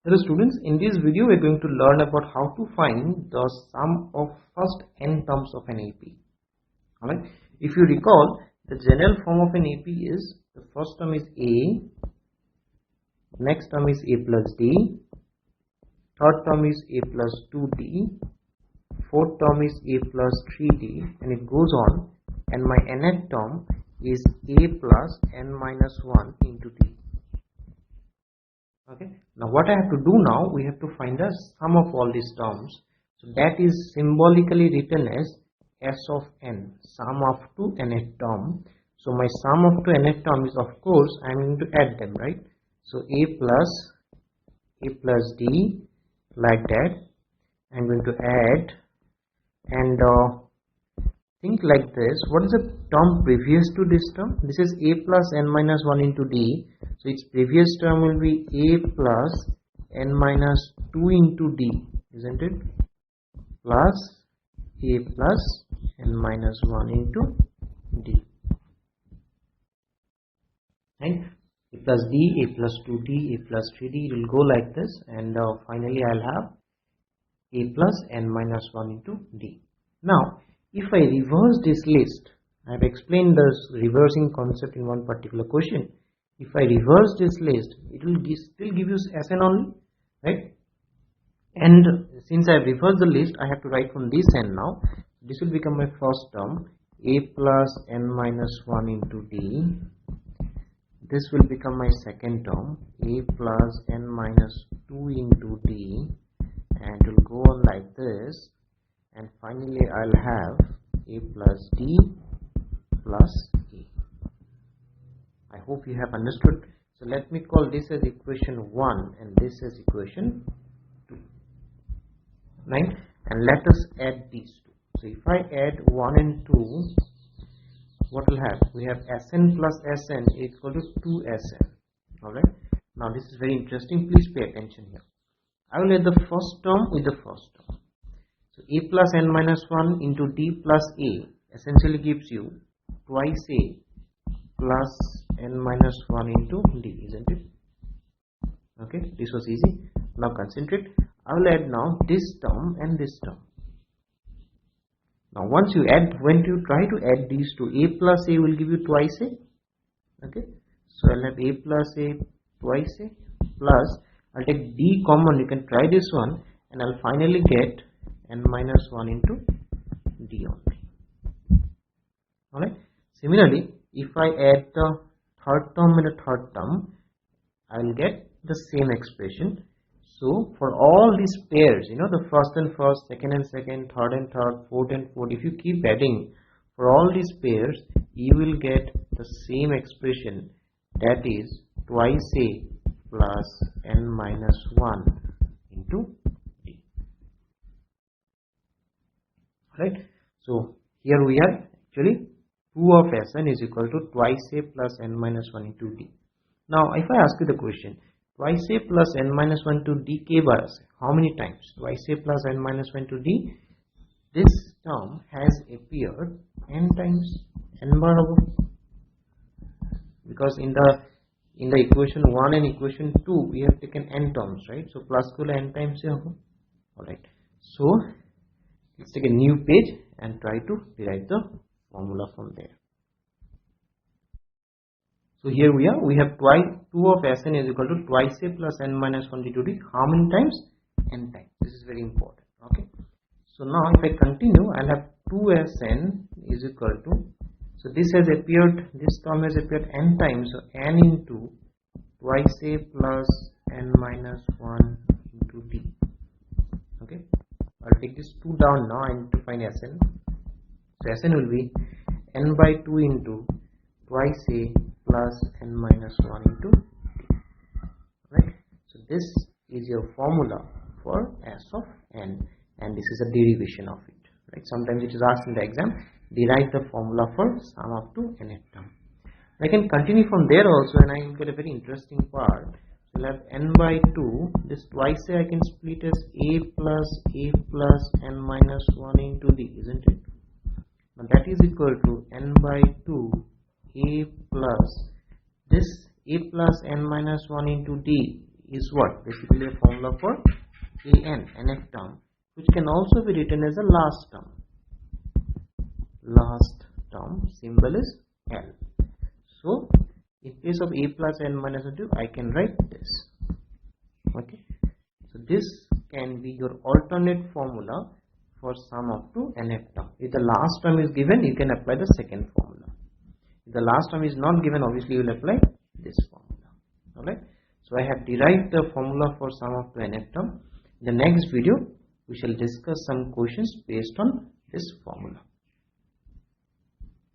Hello students, in this video we are going to learn about how to find the sum of first n terms of an AP. Alright, if you recall, the general form of an AP is the first term is A, next term is A plus D, third term is A plus 2D, fourth term is A plus 3D, and it goes on, and my nth term is A plus n minus 1 into D. Okay, now what I have to do now, we have to find the sum of all these terms. So that is symbolically written as S of n, sum of to nth term. So my sum of to nth term is, of course, I am going to add them, right? So A plus D, like that. I am going to add, and think like this. What is the term previous to this term? This is A plus n minus 1 into D. So its previous term will be A plus n minus 2 into D, isn't it? Plus A plus n minus 1 into D. Right? A plus D, A plus 2D, A plus 3D, it will go like this, and finally I'll have A plus n minus 1 into D. Now, if I reverse this list, I have explained this reversing concept in one particular question. If I reverse this list, it will still give you Sn only, right? And since I have reversed the list, I have to write from this n now. This will become my first term, A plus n minus 1 into D. This will become my second term, A plus n minus 2 into D, and it will go on like this. And finally I'll have A plus D plus A. I hope you have understood. So let me call this as equation 1 and this as equation 2. Right? And let us add these two. So if I add 1 and 2, what will have? We have Sn plus Sn equal to 2Sn. Alright? Now this is very interesting. Please pay attention here. I will add the first term with the first term. So A plus n minus 1 into D plus A essentially gives you twice A plus n minus 1 into D, isn't it? Okay, this was easy. Now concentrate. I will add now this term and this term. Now once you add, when you try to add these two, A plus A will give you twice A. Okay, so I'll have A plus A twice A plus, I'll take D common, you can try this one, and I'll finally get n minus 1 into D only. Alright, similarly, if I add the third term and the third term, I will get the same expression. So for all these pairs, you know, the first and first, second and second, third and third, fourth and fourth, if you keep adding for all these pairs, you will get the same expression, that is twice A plus n minus 1 into D. Right? So here we have actually 2 of Sn is equal to twice A plus n minus 1 into D. Now if I ask you the question, twice A plus n minus 1 to D k bar, how many times? Twice A plus n minus 1 to D, this term has appeared n times, n bar above, because in the equation 1 and equation 2 we have taken n terms, right? So plus ko n times hai hoga. Alright, so let's take a new page and try to derive the formula from there. So here we are, we have 2 of Sn is equal to twice A plus n minus 1 into D. How many times? N times. This is very important. Okay. So now if I continue, I'll have 2Sn is equal to, so this has appeared, this term has appeared n times, so n into twice A plus n minus 1 into D. Okay. I'll take this 2 down now. I need to find Sn. So Sn will be n by 2 into twice A plus n minus 1 into D. Right? So this is your formula for S of n, and this is a derivation of it. Right? Sometimes it is asked in the exam, derive the formula for sum of to nth term. I can continue from there also, and I will get a very interesting part. So we'll have n by 2, this twice A I can split as A plus n minus 1 into D, isn't it? Now that is equal to n by 2 A plus, this A plus n minus 1 into D is what? Basically a formula for an nth term, which can also be written as a last term. Last term symbol is L. So in place of a plus n minus 2, I can write this. Okay, so this can be your alternate formula for sum up to nth term. If the last term is given, you can apply the second formula. If the last term is not given, obviously you will apply this formula. Alright, so I have derived the formula for sum up to nth term. In the next video, we shall discuss some questions based on this formula.